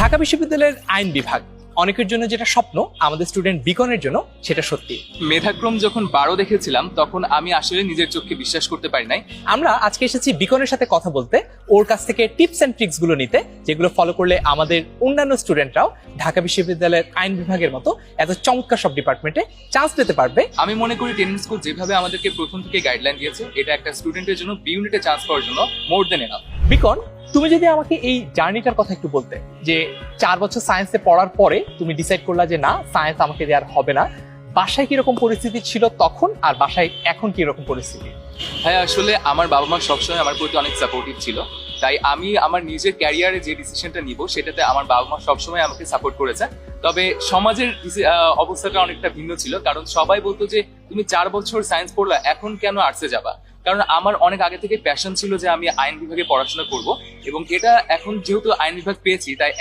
ঢাকা বিশ্ববিদ্যালয়ের আইন বিভাগ অনেকের জন্য যেটা স্বপ্ন, আমাদের স্টুডেন্ট বিকনের জন্য সেটা সত্যি। মেধাক্রম যখন 12 দেখেছিলাম তখন আমি আসলে নিজের চোখকে বিশ্বাস করতে পারি নাই। আমরা আজকে এসেছি বিকনের সাথে কথা বলতে, ওর কাছ থেকে টিপস এন্ড ট্রিক্স গুলো নিতে, যেগুলো ফলো করলে আমাদের অন্যান্য স্টুডেন্টরাও ঢাকা বিশ্ববিদ্যালয়ের আইন বিভাগের মতো এত চমৎকার সব ডিপার্টমেন্টে চান্স পেতে পারবে। আমি মনে করি টেনিন স্কুল যেভাবে আমাদেরকে প্রথম থেকে গাইডলাইন দিয়েছে, এটা একটা স্টুডেন্টের জন্য বি ইউনিটে চান্স পাওয়ার জন্য মোর দেন এনাফ। বিকন, তুমি যদি আমাকে এই জার্নিটার কথা একটু বলতে, যে 4 বছর সায়েন্সে পড়ার পরে তুমি ডিসাইড করলা যে না, সায়েন্স আমাকে দেওয়ার হবে না, বাসায় কিরকম পরিস্থিতি ছিল তখন, আর বাসায় এখন কিরকম পরিস্থিতি? হ্যাঁ, আসলে আমার বাবা মা সবসময় আমার প্রতি অনেক সাপোর্টিভ ছিল, তাই আমি আমার নিজের ক্যারিয়ারে যে ডিসিশনটা নিব সেটাতে আমার বাবা মা সবসময় আমাকে সাপোর্ট করেছে। তবে সমাজের অবস্থাটা অনেকটা ভিন্ন ছিল, কারণ সবাই বলতো যে তুমি 4 বছর সায়েন্স পড়লা, এখন কেন আর্টসে যাবা। কারণ আমার অনেক আগে থেকে প্যাশন ছিল যে আমি আইন বিভাগে পড়াশোনা করব, এবং এটা এখন যেহেতু আইন বিভাগ পেয়েছি তাই